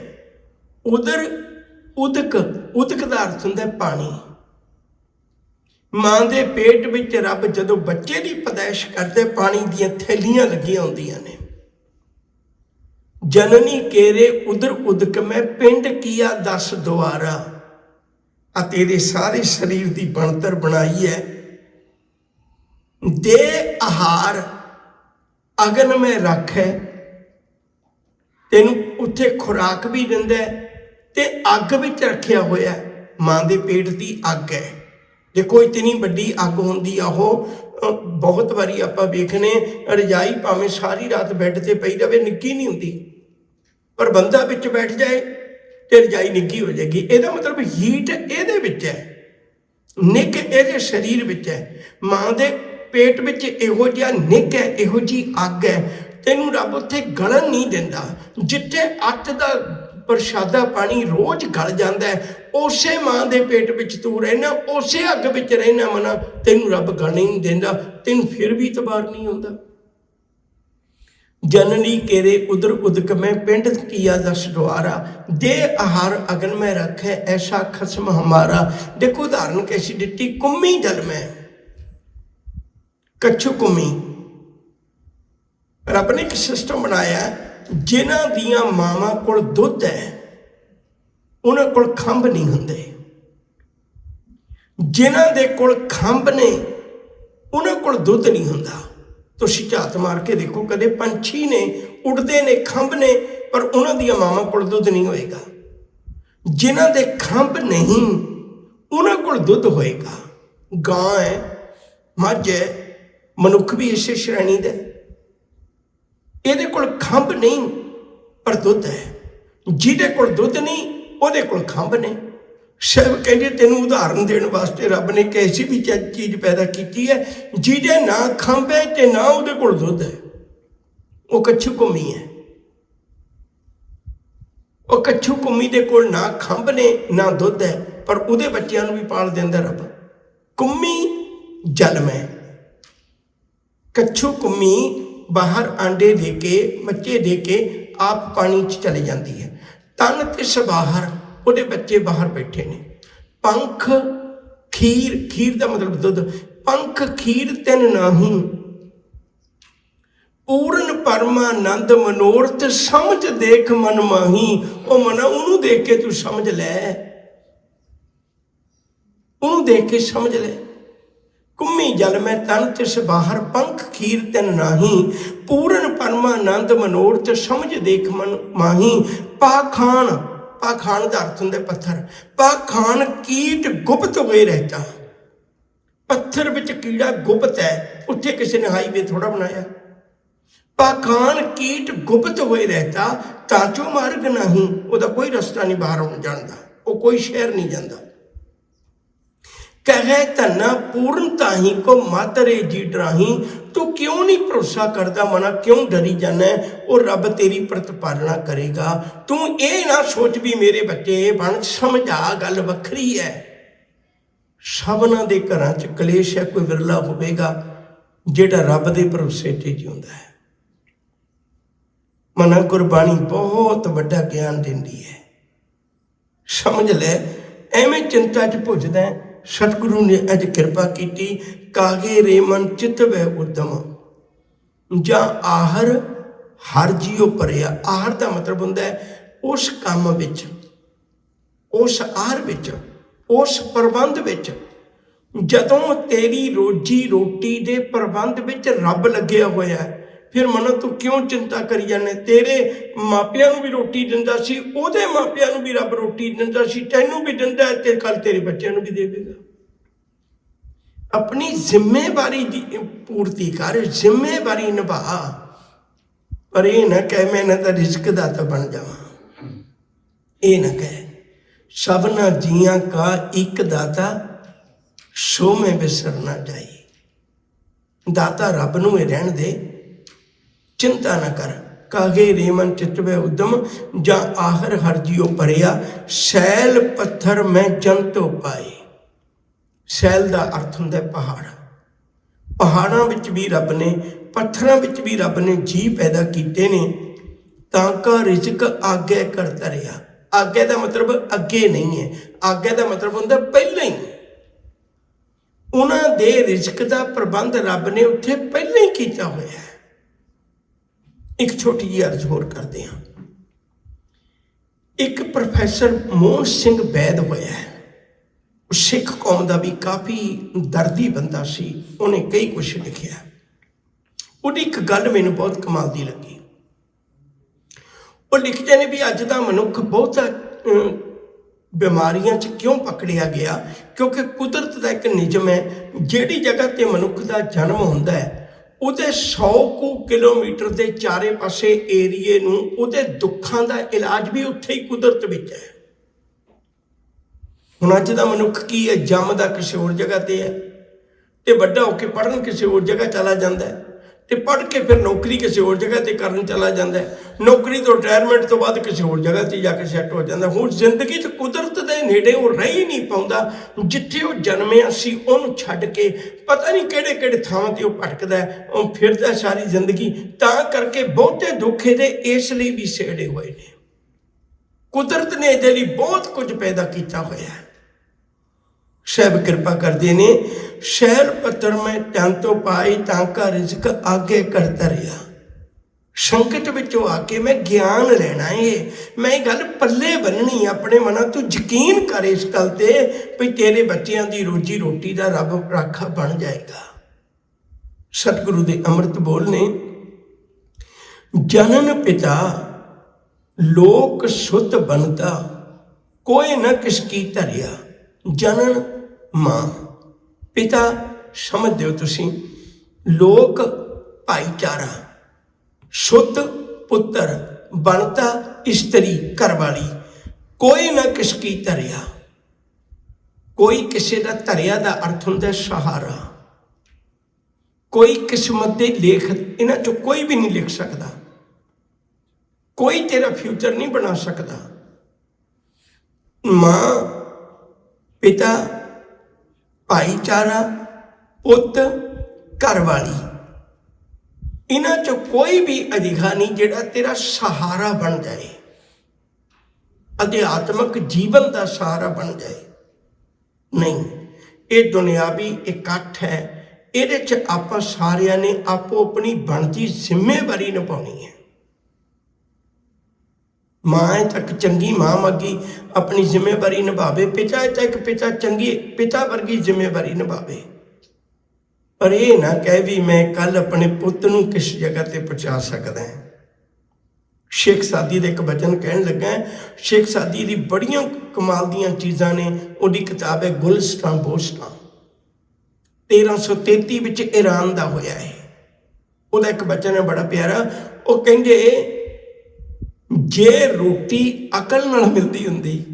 [SPEAKER 1] ਉਦਰ ਉਦਕ, ਉਦਕ ਦਾ ਅਰਥ ਹੁੰਦਾ ਪਾਣੀ। ਮਾਂ ਦੇ ਪੇਟ ਵਿੱਚ ਰੱਬ ਜਦੋਂ ਬੱਚੇ ਦੀ ਪੈਦਾਇਸ਼ ਕਰਦੇ, ਪਾਣੀ ਦੀਆਂ ਥੈਲੀਆਂ ਲੱਗੀਆਂ ਹੁੰਦੀਆਂ ਨੇ। जननी केरे उदर उदक में पिंड किया 10 द्वारा। आ तेरे सारे शरीर की बनतर बनाई है। दे आहार अगन में रख है, तेनू उत्थे खुराक भी दिंदा है ते अग विच रखिया होया। मां दे पेट की अग है। देखो इतनी वड्डी अग होंदी आ। ओह बहुत बारी आपां वेखने रजाई भावें सारी रात बैड ते पई रहे निੱਕੀ नहीं हुंदी, पर बंदा विच बैठ जाए तो रजाई निੱकी हो जाएगी। ਇਹਦਾ मतलब हीट ਇਹਦੇ ਵਿੱਚ है, ਨਿੱਘ ਇਹਦੇ शरीर ਵਿੱਚ है। मां दे पेट ਵਿੱਚ ਇਹੋ ਜਿਹਾ ਨਿੱਘ है, ਇਹੋ ਜੀ ਅੱਗ है। ਤੈਨੂੰ ਰੱਬ ਉੱਥੇ ਗਲਣ ਨਹੀਂ ਦਿੰਦਾ। ਜਿੱਥੇ ਅੱਤ ਦਾ ਪ੍ਰਸ਼ਾਦਾ ਪਾਣੀ ਰੋਜ਼ ਗਲ ਜਾਂਦਾ ਹੈ, ਉਸੇ ਮਾਂ ਦੇ ਪੇਟ ਵਿੱਚ ਤੂੰ ਰਹਿਣਾ, ਉਸੇ ਅੱਗ ਵਿੱਚ ਰਹਿਣਾ ਮਨਾ। ਤੈਨੂੰ ਰੱਬ ਗਲਣ ਨਹੀਂ ਦਿੰਦਾ, ਤੈਨੂੰ ਫਿਰ ਵੀ ਇਤਬਾਰ नहीं ਹੁੰਦਾ। जननी केरे उदर उदक में पिंड किया 10 द्वारा। दे आहार अगन में रखे ऐसा खसम हमारा। देखो उदाहरण कैसी दिती, कुम्मी जल में कच्छु कुम्मी। रब ने एक सिस्टम बनाया, जिन्हां दियां मावां कोल दुध है उन्हां कोल खंभ नहीं हुंदे, जिन्हां दे कोल खंभ ने उन्हां कोल दुध नहीं हुंदा। तुसीं झात मार के देखो, कदे पंछी ने उड़ते ने खंभ ने, पर उन्हां दियां मावां कोल दुध नहीं होएगा। जिन्हां दे खंभ नहीं उन्हां कोल दुध होएगा। गां है, मझ है, मनुख भी इसे श्रेणी दा। ਇਹਦੇ ਕੋਲ ਖੰਭ नहीं पर दुध है। ਜਿਹਦੇ ਕੋਲ दुध नहीं ਉਹਦੇ ਕੋਲ खंभ ने। सब कहते तेन उदाहरण देने वास्ते रब ने एक ऐसी भी चीज़ पैदा की है जिहदे ना खंभ है ते ना उहदे कोल दुध है। वो कच्छु कुम्मी है। वो कच्छु कुम्मी दे कोल ना खंभ ने ना दुध है, पर उहदे बच्चों भी पाल देंदा रब। कुम्मी जल में, कच्छु कुम्मी बाहर आंडे दे के बच्चे दे के आप पानी च चली जाती है। तन तिस बाहर ਉਹਦੇ ਬੱਚੇ ਬਾਹਰ ਬੈਠੇ ਨੇ। पंख खीर, खीर का मतलब दुध। पंख खीर तिन नाही, पूर्ण परमानंद मनोरथ समझ देख मन माही। ओ मना उन्होंने देख के तू समझ लै, उन्होंने देख के समझ ले। कुम्मी जल में तन तिस बाहर पंख खीर तिन नाही, पूर्ण परमानंद मनोरथ समझ देख मन माही। पाखान, पाखान का अर्थ होंगे पत्थर। पाखान कीट गुप्त हुए रहता। पत्थर विच कीड़ा गुप्त है, उत्थे किसी ने हाईवे थोड़ा बनाया। पाखान कीट गुप्त हुए रहता, ताचो मार्ग नहीं, उसका कोई रास्ता नहीं बाहर आने जाता, वो कोई शहर नहीं जाता। कहे धना पूर्णता ही को मातरे जी डराही। तू क्यों नहीं भरोसा करता मना, क्यों डरी जाना है? और रब तेरी प्रतिपालना करेगा। तू ये ना सोच भी मेरे बच्चे बन, समझा गल वखरी है। सबना दे घरां च कलेश है, कोई विरला होवेगा जिहड़ा रब दे भरोसे ते जिउंदा है। मना गुरबाणी बहुत वड्डा ज्ञान दिंदी है, समझ ले। एवें चिंता च भुजदा है। सतगुरु ने अज कृपा की। कागे रे मन चित वै उदम, जा आहर हर जियो भरिया। आहर का मतलब होंदा है उस काम विच, उस आहार विच, उस प्रबंध विच। जदों तेरी रोजी रोटी दे प्रबंध विच रब लग्या होया है, फिर मनो तू क्यों चिंता करी जाने। तेरे मापियां नूं भी रोटी दिंदा सी, उहदे मापियां नूं भी रब रोटी दिंदा सी, तैनूं भी दिंदा है ते कल तेरे बच्चों नूं भी देवेगा। अपनी जिम्मेवारी दी पूर्ति कर, जिम्मेवारी निभा। पर यह ना कह मैं इन्हां दा रिस्क दाता बन जावां, ये ना कह। सबना जियां का एक दाता, सो में बिसर ना जाई। दाता रब नूं ही रहण दे, चिंता ना कर। कागे रेमन चितवे उदम, जा आहर हर जियो भरिया। सैल पत्थर में जंतो पाए। सैल का अर्थ होंदा पहाड़। पहाड़ों विच भी रब ने, पत्थरों विच भी रब ने जी पैदा किए ने, ताका रिजक आगे करता रहा। आगे का मतलब अगे नहीं है, आगे का मतलब होंदा पहले ही। उन्हां दे रिजक का प्रबंध रब ने उत्थे पहले ही किया होया है। एक छोटी जी अर्ज होर करते हैं। ਇੱਕ ਪ੍ਰੋਫੈਸਰ ਮੋਹਨ ਸਿੰਘ ਵੈਦ ਹੋਇਆ, ਸਿੱਖ ਕੌਮ ਦਾ ਵੀ ਕਾਫੀ ਦਰਦੀ ਬੰਦਾ ਸੀ। ਉਹਨੇ ਕਈ ਕੁਛ ਲਿਖਿਆ। ਉਹਦੀ ਇੱਕ ਗੱਲ ਮੈਨੂੰ ਬਹੁਤ ਕਮਾਲ ਦੀ ਲੱਗੀ। ਉਹ ਲਿਖਦੇ ਨੇ ਵੀ ਅੱਜ ਦਾ ਮਨੁੱਖ ਬਹੁਤਾ ਬਿਮਾਰੀਆਂ 'ਚ ਕਿਉਂ ਪਕੜਿਆ ਗਿਆ, ਕਿਉਂਕਿ ਕੁਦਰਤ ਦਾ ਇੱਕ ਨਿਯਮ ਹੈ, ਜਿਹੜੀ ਜਗ੍ਹਾ 'ਤੇ ਮਨੁੱਖ ਦਾ ਜਨਮ ਹੁੰਦਾ ਹੈ ਉਹਦੇ 100 ਕੁ ਕਿਲੋਮੀਟਰ ਦੇ ਚਾਰੇ ਪਾਸੇ ਏਰੀਏ ਨੂੰ ਉਹਦੇ ਦੁੱਖਾਂ ਦਾ ਇਲਾਜ ਵੀ ਉੱਥੇ ਹੀ ਕੁਦਰਤ ਵਿੱਚ ਹੈ। ਹੁਣ ਅੱਜ ਦਾ ਮਨੁੱਖ ਕੀ ਹੈ, ਜੰਮਦਾ ਕਿਸੇ ਹੋਰ ਜਗ੍ਹਾ 'ਤੇ ਹੈ ਅਤੇ ਵੱਡਾ ਹੋ ਕੇ ਪੜ੍ਹਨ ਕਿਸੇ ਹੋਰ ਜਗ੍ਹਾ ਚਲਾ ਜਾਂਦਾ ਹੈ, ਅਤੇ ਪੜ੍ਹ ਕੇ ਫਿਰ ਨੌਕਰੀ ਕਿਸੇ ਹੋਰ ਜਗ੍ਹਾ 'ਤੇ ਕਰਨ ਚਲਾ ਜਾਂਦਾ ਹੈ, ਨੌਕਰੀ ਤੋਂ ਰਿਟਾਇਰਮੈਂਟ ਤੋਂ ਬਾਅਦ ਕਿਸੇ ਹੋਰ ਜਗ੍ਹਾ 'ਤੇ ਜਾ ਕੇ ਸੈੱਟ ਹੋ ਜਾਂਦਾ। ਹੁਣ ਜ਼ਿੰਦਗੀ 'ਚ ਕੁਦਰਤ ਦੇ ਨੇੜੇ ਉਹ ਰਹਿ ਹੀ ਨਹੀਂ ਪਾਉਂਦਾ। ਜਿੱਥੇ ਉਹ ਜਨਮਿਆ ਸੀ ਉਹਨੂੰ ਛੱਡ ਕੇ ਪਤਾ ਨਹੀਂ ਕਿਹੜੇ ਕਿਹੜੇ ਥਾਵਾਂ 'ਤੇ ਉਹ ਭਟਕਦਾ, ਉਹ ਫਿਰਦਾ ਸਾਰੀ ਜ਼ਿੰਦਗੀ। ਤਾਂ ਕਰਕੇ ਬਹੁਤੇ ਦੁੱਖ ਇਹਦੇ ਇਸ ਲਈ ਵੀ ਸੇੜੇ ਹੋਏ ਨੇ। ਕੁਦਰਤ ਨੇ ਇਹਦੇ ਲਈ ਬਹੁਤ ਕੁਝ ਪੈਦਾ ਕੀਤਾ ਹੋਇਆ। ਸਾਹਿਬ ਕਿਰਪਾ ਕਰਦੇ ਨੇ, ਸ਼ੈਲ ਪੱਤਰ ਮੈਂ ਤਨ ਤੋਂ ਪਾਈ ਤਾਂ ਕਾ ਰਿਜ਼ਕ ਆਗੇ ਕਰਦਾ ਰਿਹਾ। ਸੰਕਟ ਵਿੱਚੋਂ ਆ ਕੇ ਮੈਂ ਗਿਆਨ ਲੈਣਾ ਏ, ਮੈਂ ਇਹ ਗੱਲ ਪੱਲੇ ਬੰਨਣੀ। ਆਪਣੇ ਮਨਾਂ ਤੋਂ ਯਕੀਨ ਕਰ ਇਸ ਗੱਲ 'ਤੇ ਵੀ ਤੇਰੇ ਬੱਚਿਆਂ ਦੀ ਰੋਜੀ ਰੋਟੀ ਦਾ ਰੱਬ ਰਾਖਾ ਬਣ ਜਾਏਗਾ। ਸਤਿਗੁਰੂ ਦੇ ਅੰਮ੍ਰਿਤ ਬੋਲ ਨੇ, ਜਨਨ ਪਿਤਾ ਲੋਕ ਸੁਤ ਬਣਦਾ, ਕੋਈ ਨਾ ਕਿਸ ਕੀ ਧਰਿਆ। ਜਨਨ ਮਾਂ, ਪਿਤਾ ਸਮਝਦੇ ਹੋ ਤੁਸੀਂ, ਲੋਕ ਭਾਈਚਾਰਾ, ਸੁੱਤ ਪੁੱਤਰ, ਬਣਤਾ ਇਸਤਰੀ ਘਰ ਵਾਲੀ, ਕੋਈ ਨਾ ਕਿਸ ਕੀ ਧਰਿਆ। ਕੋਈ ਕਿਸੇ ਦਾ ਧਰਿਆ ਦਾ ਅਰਥ ਹੁੰਦਾ ਸਹਾਰਾ। ਕੋਈ ਕਿਸਮਤ ਦੇ ਲੇਖ ਇਹਨਾਂ 'ਚੋਂ ਕੋਈ ਵੀ ਨਹੀਂ ਲਿਖ ਸਕਦਾ, ਕੋਈ ਤੇਰਾ ਫਿਊਚਰ ਨਹੀਂ ਬਣਾ ਸਕਦਾ। ਮਾਂ, ਪਿਤਾ, ਭਾਈਚਾਰਾ, ਪੁੱਤ, ਘਰ ਵਾਲੀ, ਇਹਨਾਂ 'ਚੋਂ ਕੋਈ ਵੀ ਅਜਿਹਾ ਨਹੀਂ ਜਿਹੜਾ ਤੇਰਾ ਸਹਾਰਾ ਬਣ ਜਾਏ, ਅਧਿਆਤਮਕ ਜੀਵਨ ਦਾ ਸਹਾਰਾ ਬਣ ਜਾਏ। ਨਹੀਂ, ਇਹ ਦੁਨਿਆਵੀ ਇਕੱਠ ਹੈ, ਇਹਦੇ 'ਚ ਆਪਾਂ ਸਾਰਿਆਂ ਨੇ ਆਪੋ ਆਪਣੀ ਬਣਦੀ ਜ਼ਿੰਮੇਵਾਰੀ ਨਿਭਾਉਣੀ ਹੈ। ਮਾਂ ਤੱਕ ਚੰਗੀ ਮਾਂ ਮੱਗੀ ਆਪਣੀ ਜ਼ਿੰਮੇਵਾਰੀ ਨਿਭਾਵੇ, ਪਿਤਾ ਤੱਕ ਪਿਤਾ ਚੰਗੀ ਪਿਤਾ ਵਰਗੀ ਜ਼ਿੰਮੇਵਾਰੀ ਨਿਭਾਵੇ। ਪਰ ਇਹ ਨਾ ਕਹਿ ਵੀ ਮੈਂ ਕੱਲ੍ਹ ਆਪਣੇ ਪੁੱਤ ਨੂੰ ਕਿਸ ਜਗ੍ਹਾ 'ਤੇ ਪਹੁੰਚਾ ਸਕਦਾ। ਸ਼ੇਖ ਸਾਦੀ ਦਾ ਇੱਕ ਵਚਨ ਕਹਿਣ ਲੱਗਾ। ਸ਼ੇਖ ਸਾਦੀ ਦੀ ਬੜੀਆਂ ਕਮਾਲ ਦੀਆਂ ਚੀਜ਼ਾਂ ਨੇ। ਉਹਦੀ ਕਿਤਾਬ ਹੈ ਗੁਲਿਸਤਾਂ ਬੋਸਤਾਂ, 1333 ਵਿੱਚ ਈਰਾਨ ਦਾ ਹੋਇਆ ਹੈ। ਉਹਦਾ ਇੱਕ ਵਚਨ ਹੈ ਬੜਾ ਪਿਆਰਾ। ਉਹ ਕਹਿੰਦੇ, ਜੇ ਰੋਟੀ ਅਕਲ ਨਾਲ ਮਿਲਦੀ ਹੁੰਦੀ,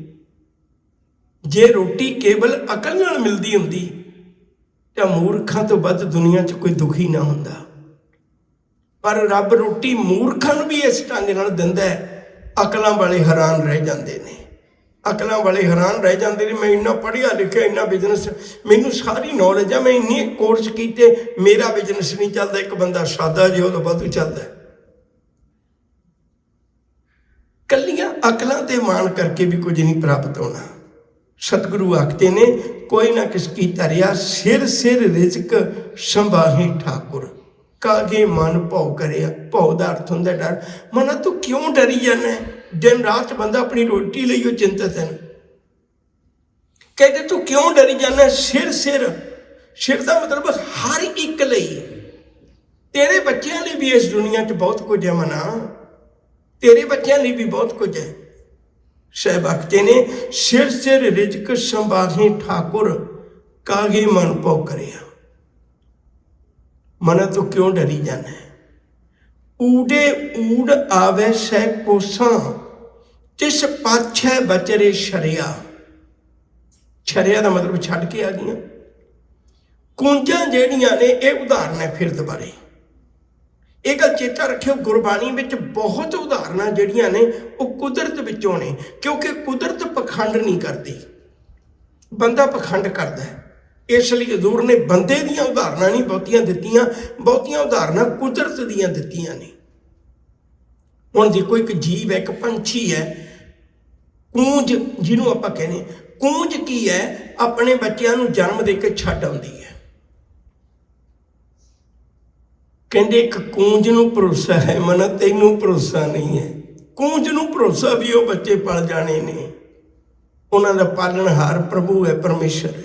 [SPEAKER 1] ਜੇ ਰੋਟੀ ਕੇਵਲ ਅਕਲ ਨਾਲ ਮਿਲਦੀ ਹੁੰਦੀ ਤਾਂ ਮੂਰਖਾਂ ਤੋਂ ਵੱਧ ਦੁਨੀਆ 'ਚ ਕੋਈ ਦੁਖੀ ਨਾ ਹੁੰਦਾ। ਪਰ ਰੱਬ ਰੋਟੀ ਮੂਰਖਾਂ ਨੂੰ ਵੀ ਇਸ ਢੰਗ ਨਾਲ ਦਿੰਦਾ ਹੈ, ਅਕਲਾਂ ਵਾਲੇ ਹੈਰਾਨ ਰਹਿ ਜਾਂਦੇ ਨੇ। ਅਕਲਾਂ ਵਾਲੇ ਹੈਰਾਨ ਰਹਿ ਜਾਂਦੇ ਨੇ। ਮੈਂ ਇੰਨਾ ਪੜ੍ਹਿਆ ਲਿਖਿਆ, ਇੰਨਾ ਬਿਜ਼ਨਸ, ਮੈਨੂੰ ਸਾਰੀ ਨੌਲੇਜ ਆ, ਮੈਂ ਇੰਨੇ ਕੋਰਸ ਕੀਤੇ, ਮੇਰਾ ਬਿਜ਼ਨਸ ਨਹੀਂ ਚੱਲਦਾ। ਇੱਕ ਬੰਦਾ ਸਾਦਾ ਜੇ ਉਹਦਾ ਵਾਧੂ ਚੱਲਦਾ। ਕੱਲੀਆਂ ਅਕਲਾਂ 'ਤੇ ਮਾਣ ਕਰਕੇ ਵੀ ਕੁਝ ਨਹੀਂ ਪ੍ਰਾਪਤ ਹੋਣਾ। ਸਤਿਗੁਰੂ ਆਖਦੇ ਨੇ, ਕੋਈ ਨਾ ਕਿਸ ਕੀ ਧਰਿਆ, ਸਿਰ ਸਿਰ ਰਿਜ਼ਕ ਸੰਭਾਹੇ ਠਾਕੁਰ, ਕਾਗੇ ਮਨ ਭਉ ਕਰਿਆ। ਭਉ ਦਾ ਅਰਥ ਹੁੰਦਾ ਡਰ। ਮਨਾ ਤੂੰ ਕਿਉਂ ਡਰੀ ਜਾਂਦਾ? ਦਿਨ ਰਾਤ ਬੰਦਾ ਆਪਣੀ ਰੋਟੀ ਲਈ ਉਹ ਚਿੰਤਤ ਹੈ। ਕਹਿੰਦੇ ਤੂੰ ਕਿਉਂ ਡਰੀ ਜਾਂਦਾ? ਸਿਰ ਸਿਰ, ਸਿਰ ਦਾ ਮਤਲਬ ਹਰ ਇੱਕ ਲਈ। ਤੇਰੇ ਬੱਚਿਆਂ ਲਈ ਵੀ ਇਸ ਦੁਨੀਆ 'ਚ ਬਹੁਤ ਕੁਝ ਹੈ ਮਨਾ, ਤੇਰੇ ਬੱਚਿਆਂ ਲਈ ਵੀ ਬਹੁਤ ਕੁਝ ਹੈ। ਸਾਹਿਬ ਆਖਦੇ ਨੇ, ਸਿਰ ਸਿਰ ਰਿਜ਼ਕ ਸੰਭਾਹੇ ਠਾਕੁਰ, ਕਾਗੇ ਮਨ ਭਉ ਕਰਿਆ। ਮਨਾ ਤੂੰ ਕਿਉਂ ਡਰੀ ਜਾਣਾ? ਊੜੇ ਊੜ ਆਵੇ ਸਹਿ ਕੋਸਾਂ, ਤਿਸ ਪਾਛੈ ਬਚਰੇ ਸ਼ਰਿਆ। ਸ਼ਰਿਆ ਦਾ ਮਤਲਬ ਛੱਡ ਕੇ ਆ ਗਈਆਂ। ਕੂੰਜਾਂ ਜਿਹੜੀਆਂ ਨੇ, ਇਹ ਉਦਾਹਰਨ ਹੈ ਫਿਰ ਦੁਬਾਰੇ। ਇਹ ਗੱਲ ਚੇਤਾ ਰੱਖਿਓ, ਗੁਰਬਾਣੀ ਵਿੱਚ ਬਹੁਤ ਉਦਾਹਰਨਾਂ ਜਿਹੜੀਆਂ ਨੇ ਉਹ ਕੁਦਰਤ ਵਿੱਚੋਂ ਨੇ, ਕਿਉਂਕਿ ਕੁਦਰਤ ਪਖੰਡ ਨਹੀਂ ਕਰਦੀ, ਬੰਦਾ ਪਖੰਡ ਕਰਦਾ। ਇਸ ਲਈ ਹਜ਼ੂਰ ਨੇ ਬੰਦੇ ਦੀਆਂ ਉਦਾਹਰਨਾਂ ਨਹੀਂ ਬਹੁਤੀਆਂ ਦਿੱਤੀਆਂ, ਬਹੁਤੀਆਂ ਉਦਾਹਰਨਾਂ ਕੁਦਰਤ ਦੀਆਂ ਦਿੱਤੀਆਂ ਨੇ। ਹੁਣ ਦੇਖੋ, ਇੱਕ ਜੀਵ ਹੈ, ਇੱਕ ਪੰਛੀ ਹੈ, ਕੂੰਜ ਜਿਹਨੂੰ ਆਪਾਂ ਕਹਿੰਦੇ। ਕੂੰਜ ਕੀ ਹੈ? ਆਪਣੇ ਬੱਚਿਆਂ ਨੂੰ ਜਨਮ ਦੇ ਕੇ ਛੱਡ ਆਉਂਦੀ ਹੈ। ਕਹਿੰਦੇ ਇੱਕ ਕੂੰਜ ਨੂੰ ਭਰੋਸਾ ਹੈ, ਮਨਾ ਤੈਨੂੰ ਭਰੋਸਾ ਨਹੀਂ ਹੈ। ਕੂੰਜ ਨੂੰ ਭਰੋਸਾ ਵੀ ਉਹ ਬੱਚੇ ਪਲ ਜਾਣੇ ਨੇ। ਉਹਨਾਂ ਦਾ ਪਾਲਣਹਾਰ ਪ੍ਰਭੂ ਹੈ, ਪਰਮੇਸ਼ਰ ਹੈ।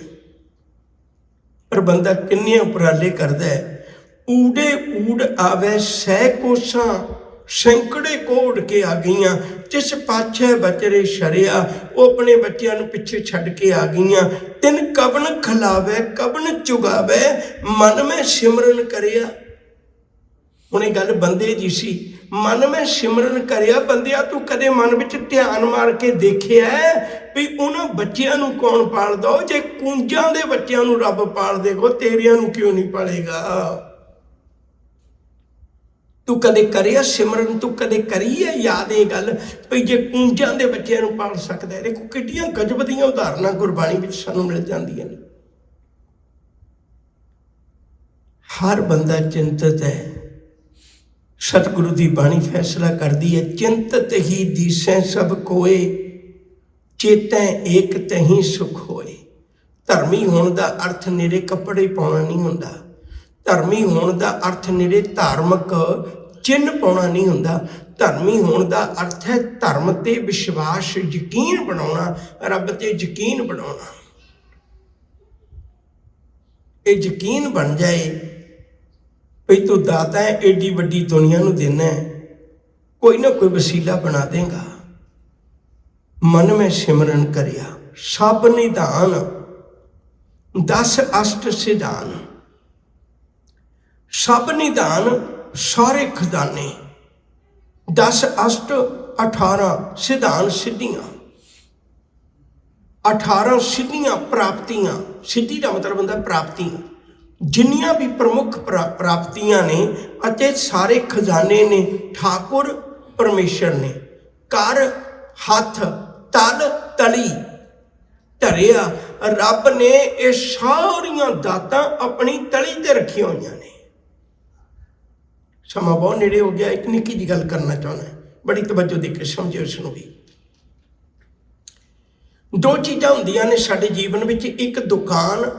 [SPEAKER 1] ਪਰ ਬੰਦਾ ਕਿੰਨੇ ਉਪਰਾਲੇ ਕਰਦਾ ਹੈ। ਊੜੇ ਊੜ ਆਵੇ ਸਹਿ ਕੋਸਾਂ, ਸੈਂਕੜੇ ਕੋੜ ਕੇ ਆ ਗਈਆਂ। ਜਿਸ ਪਾਛੇ ਬਚਰੇ ਸ਼ਰਿਆ, ਉਹ ਆਪਣੇ ਬੱਚਿਆਂ ਨੂੰ ਪਿੱਛੇ ਛੱਡ ਕੇ ਆ ਗਈਆਂ। ਤਿੰਨ ਕਵਨ ਖਿਲਾਵੇ ਕਵਨ ਚੁਗਾਵੇ, ਮਨ ਮੈਂ ਸਿਮਰਨ ਕਰਿਆ। ਹੁਣ ਇਹ ਗੱਲ ਬੰਦੇ ਦੀ ਸੀ। ਮਨ ਮੈਂ ਸਿਮਰਨ ਕਰਿਆ। ਬੰਦਿਆ ਤੂੰ ਕਦੇ ਮਨ ਵਿੱਚ ਧਿਆਨ ਮਾਰ ਕੇ ਦੇਖਿਆ ਵੀ ਉਹਨਾਂ ਬੱਚਿਆਂ ਨੂੰ ਕੌਣ ਪਾਲਦਾ? ਜੇ ਕੂੰਜਾਂ ਦੇ ਬੱਚਿਆਂ ਨੂੰ ਰੱਬ ਪਾਲ ਦੇਗਾ, ਤੇਰਿਆਂ ਨੂੰ ਕਿਉਂ ਨਹੀਂ ਪਾਲੇਗਾ? ਤੂੰ ਕਦੇ ਕਰਿਆ ਸਿਮਰਨ? ਤੂੰ ਕਦੇ ਕਰੀ ਹੈ ਯਾਦ ਇਹ ਗੱਲ ਵੀ ਜੇ ਕੂੰਜਾਂ ਦੇ ਬੱਚਿਆਂ ਨੂੰ ਪਾਲ ਸਕਦਾ ਹੈ? ਦੇਖੋ ਕਿੱਡੀਆਂ ਗਜਬ ਦੀਆਂ ਉਦਾਹਰਨਾਂ ਗੁਰਬਾਣੀ ਵਿੱਚ ਸਾਨੂੰ ਮਿਲ ਜਾਂਦੀਆਂ ਨੇ। ਹਰ ਬੰਦਾ ਚਿੰਤਤ ਹੈ। ਸਤਿਗੁਰੂ ਦੀ ਬਾਣੀ ਫੈਸਲਾ ਕਰਦੀ ਹੈ, ਚਿੰਤਤ ਹੀ ਦੀਸੈ ਸਭ ਕੋਏ, ਚੇਤੈ ਏਕ ਤਹੀਂ ਸੁਖ ਹੋਏ। ਧਰਮੀ ਹੋਣ ਦਾ ਅਰਥ ਨਿਰੇ ਕੱਪੜੇ ਪਾਉਣਾ ਨਹੀਂ ਹੁੰਦਾ। ਧਰਮੀ ਹੋਣ ਦਾ ਅਰਥ ਨਿਰੇ ਧਾਰਮਿਕ ਚਿੰਨ੍ਹ ਪਾਉਣਾ ਨਹੀਂ ਹੁੰਦਾ। ਧਰਮੀ ਹੋਣ ਦਾ ਅਰਥ ਹੈ ਧਰਮ ਤੇ ਵਿਸ਼ਵਾਸ, ਯਕੀਨ ਬਣਾਉਣਾ, ਰੱਬ ਤੇ ਯਕੀਨ ਬਣਾਉਣਾ। ਇਹ ਯਕੀਨ ਬਣ ਜਾਏ ਵੀ ਤੂੰ ਦਾਤਾ ਹੈ, ਏਡੀ ਵੱਡੀ ਦੁਨੀਆ ਨੂੰ ਦੇਣਾ ਹੈ, ਕੋਈ ਨਾ ਕੋਈ ਵਸੀਲਾ ਬਣਾ ਦੇਗਾ। ਮਨ ਮੈਂ ਸਿਮਰਨ ਕਰਿਆ ਸਭ ਨਿਧਾਨ, 10 ਅਸ਼ਟ ਸਿਧਾਨ। ਸਭ ਨਿਧਾਨ ਸਾਰੇ ਖਜ਼ਾਨੇ, 10 ਅਸ਼ਟ 18 ਸਿਧਾਨ ਸਿੱਧੀਆਂ, 18 ਸਿੱਧੀਆਂ ਪ੍ਰਾਪਤੀਆਂ। ਸਿੱਧੀ ਦਾ ਮਤਲਬ ਹੁੰਦਾ ਪ੍ਰਾਪਤੀਆਂ। ਜਿੰਨੀਆਂ ਵੀ ਪ੍ਰਮੁੱਖ ਪ੍ਰਾਪਤੀਆਂ ਨੇ ਅਤੇ ਸਾਰੇ ਖਜ਼ਾਨੇ ਨੇ ਠਾਕੁਰ ਪਰਮੇਸ਼ਰ ਨੇ ਕਰ ਹੱਥ ਤਲ ਤਲੀ ਧਰਿਆ। ਰੱਬ ਨੇ ਇਹ ਸਾਰੀਆਂ ਦਾਤਾਂ ਆਪਣੀ ਤਲੀ ਤੇ ਰੱਖੀਆਂ ਹੋਈਆਂ ਨੇ। ਸਮਾਂ ਬਹੁਤ ਨੇੜੇ ਹੋ ਗਿਆ। ਇੱਕ ਨਿੱਕੀ ਜਿਹੀ ਗੱਲ ਕਰਨਾ ਚਾਹੁੰਦਾ, ਬੜੀ ਤਵੱਜੋ ਦੇ ਕੇ ਸਮਝਿਓ ਇਸ ਨੂੰ ਵੀ। ਦੋ ਚੀਜ਼ਾਂ ਹੁੰਦੀਆਂ ਨੇ ਸਾਡੇ ਜੀਵਨ ਵਿੱਚ, ਇੱਕ ਦੁਕਾਨ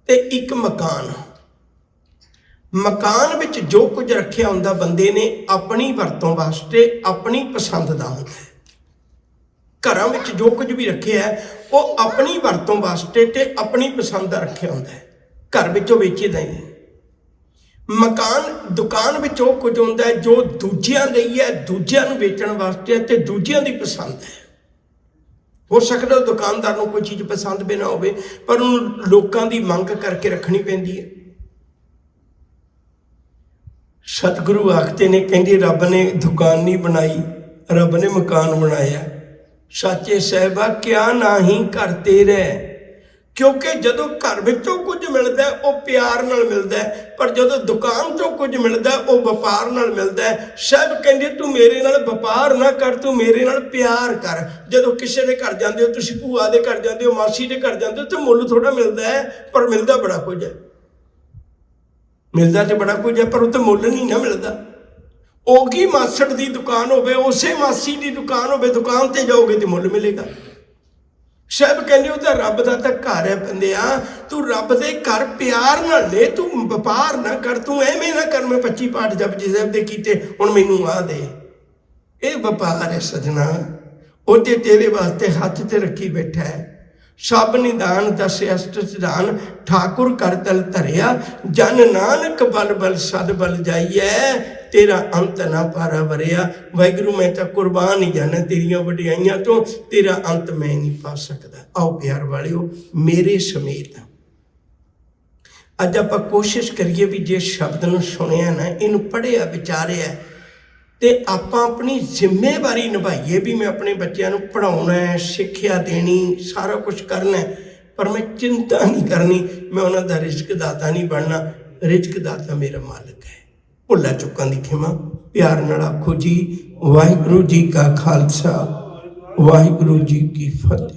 [SPEAKER 1] ਤੇ ਇੱਕ ਮਕਾਨ। ਮਕਾਨ ਵਿੱਚ ਜੋ ਕੁਝ ਰੱਖਿਆ ਹੁੰਦਾ ਬੰਦੇ ਨੇ ਆਪਣੀ ਵਰਤੋਂ ਵਾਸਤੇ, ਆਪਣੀ ਪਸੰਦ ਦਾ ਹੁੰਦਾ ਹੈ। ਘਰਾਂ ਵਿੱਚ ਜੋ ਕੁਝ ਵੀ ਰੱਖਿਆ ਹੈ ਉਹ ਆਪਣੀ ਵਰਤੋਂ ਵਾਸਤੇ ਤੇ ਆਪਣੀ ਪਸੰਦ ਦਾ ਰੱਖਿਆ ਹੁੰਦਾ ਹੈ। ਘਰ ਵਿੱਚੋਂ ਵੇਚੀਦਾ ਨਹੀਂ। ਮਕਾਨ ਦੁਕਾਨ ਵਿੱਚ ਉਹ ਕੁਝ ਹੁੰਦਾ ਹੈ ਜੋ ਦੂਜਿਆਂ ਲਈ ਹੈ, ਦੂਜਿਆਂ ਨੂੰ ਵੇਚਣ ਵਾਸਤੇ ਤੇ ਦੂਜਿਆਂ ਦੀ ਪਸੰਦ ਹੈ। ਹੋ ਸਕਦਾ ਦੁਕਾਨਦਾਰ ਨੂੰ ਕੋਈ ਚੀਜ਼ ਪਸੰਦ ਵੀ ਨਾ ਹੋਵੇ, ਪਰ ਉਹਨੂੰ ਲੋਕਾਂ ਦੀ ਮੰਗ ਕਰਕੇ ਰੱਖਣੀ ਪੈਂਦੀ ਹੈ। ਸਤਿਗੁਰੂ ਆਖਦੇ ਨੇ, ਕਹਿੰਦੇ ਰੱਬ ਨੇ ਦੁਕਾਨ ਨਹੀਂ ਬਣਾਈ, ਰੱਬ ਨੇ ਮਕਾਨ ਬਣਾਇਆ। ਸਾਚੇ ਸਾਹਿਬਾ ਕਿਆ ਨਾਹੀਂ ਘਰ ਤੇਰੇ, ਕਿਉਂਕਿ ਜਦੋਂ ਘਰ ਵਿੱਚੋਂ ਕੁਝ ਮਿਲਦਾ ਉਹ ਪਿਆਰ ਨਾਲ ਮਿਲਦਾ, ਪਰ ਜਦੋਂ ਦੁਕਾਨ ਤੋਂ ਕੁਝ ਮਿਲਦਾ ਉਹ ਵਪਾਰ ਨਾਲ ਮਿਲਦਾ। ਸਭ ਕਹਿੰਦੇ ਤੂੰ ਮੇਰੇ ਨਾਲ ਵਪਾਰ ਨਾ ਕਰ, ਤੂੰ ਮੇਰੇ ਨਾਲ ਪਿਆਰ ਕਰ। ਜਦੋਂ ਕਿਸੇ ਦੇ ਘਰ ਜਾਂਦੇ ਹੋ, ਤੁਸੀਂ ਭੂਆ ਦੇ ਘਰ ਜਾਂਦੇ ਹੋ, ਮਾਸੀ ਦੇ ਘਰ ਜਾਂਦੇ ਹੋ, ਤੇ ਮੁੱਲ ਥੋੜਾ ਮਿਲਦਾ ਹੈ, ਪਰ ਮਿਲਦਾ ਬੜਾ ਕੁਝ ਹੈ। ਮਿਲਦਾ ਤੇ ਬੜਾ ਕੁਝ ਹੈ, ਪਰ ਉਹ ਤੇ ਮੁੱਲ ਨਹੀਂ ਨਾ ਮਿਲਦਾ। ਉਹੀ ਮਾਸੜ ਦੀ ਦੁਕਾਨ ਹੋਵੇ, ਉਸੇ ਮਾਸੀ ਦੀ ਦੁਕਾਨ ਹੋਵੇ, ਦੁਕਾਨ ਤੇ ਜਾਓਗੇ ਤੇ ਮੁੱਲ ਮਿਲੇਗਾ। ਸਭ ਕਹਿੰਦੇ ਉਹ ਤਾਂ ਰੱਬ ਦਾ ਤਾਂ ਘਰ ਹੈ। ਬੰਦਿਆ ਤੂੰ ਰੱਬ ਦੇ ਘਰ ਪਿਆਰ ਨਾਲ ਲੈ, ਤੂੰ ਵਪਾਰ ਨਾ ਕਰ। ਤੂੰ ਐਵੇਂ ਨਾ ਕਰ ਮੈਂ 25 ਪਾਠ ਜਪਜੀ ਸਾਹਿਬ ਦੇ ਕੀਤੇ ਹੁਣ ਮੈਨੂੰ ਆ ਦੇ। ਇਹ ਵਪਾਰ ਹੈ ਸਜਣਾ, ਉਹ ਤੇ ਤੇਰੇ ਵਾਸਤੇ ਹੱਥ ਤੇ ਰੱਖੀ ਬੈਠਾ ਹੈ। ਸਭ ਨਿਦਾਨ 10 ਅਸ਼ਟ ਸਿਧਾਨ, ਠਾਕੁਰ ਕਰ ਤਲ ਧਰਿਆ। ਜਨ ਨਾਨਕ ਬਲ ਬਲ ਸਦ ਬਲ ਜਾਈਐ, ਤੇਰਾ ਅੰਤ ਨਾ ਪਾਰਾ ਵਰਿਆ। ਵਾਹਿਗੁਰੂ ਮੈਂ ਤਾਂ ਕੁਰਬਾਨ ਹੀ ਜਾਣਾ ਤੇਰੀਆਂ ਵਡਿਆਈਆਂ ਤੋਂ, ਤੇਰਾ ਅੰਤ ਮੈਂ ਨਹੀਂ ਪਾ ਸਕਦਾ। ਆਓ ਪਿਆਰ ਵਾਲਿਓ ਮੇਰੇ ਸਮੇਤ ਅੱਜ ਆਪਾਂ ਕੋਸ਼ਿਸ਼ ਕਰੀਏ ਵੀ ਜੇ ਸ਼ਬਦ ਨੂੰ ਸੁਣਿਆ ਨਾ, ਇਹਨੂੰ ਪੜ੍ਹਿਆ ਵਿਚਾਰਿਆ, ਤੇ ਆਪਾਂ ਆਪਣੀ ਜ਼ਿੰਮੇਵਾਰੀ ਨਿਭਾਈਏ ਵੀ ਮੈਂ ਆਪਣੇ ਬੱਚਿਆਂ ਨੂੰ ਪੜ੍ਹਾਉਣਾ ਹੈ, ਸਿੱਖਿਆ ਦੇਣੀ, ਸਾਰਾ ਕੁਝ ਕਰਨਾ, ਪਰ ਮੈਂ ਚਿੰਤਾ ਨਹੀਂ ਕਰਨੀ। ਮੈਂ ਉਹਨਾਂ ਦਾ ਰਿਜ਼ਕ ਦਾਤਾ ਨਹੀਂ ਬਣਨਾ, ਰਿਜ਼ਕ ਦਾਤਾ ਮੇਰਾ ਮਾਲਕ ਹੈ। ਭੁੱਲਾਂ ਚੁੱਕਾਂ ਦੀ ਖਿਮਾ। ਪਿਆਰ ਨਾਲ ਆਖੋ ਜੀ ਵਾਹਿਗੁਰੂ ਜੀ ਕਾ ਖਾਲਸਾ, ਵਾਹਿਗੁਰੂ ਜੀ ਕੀ ਫਤਿਹ।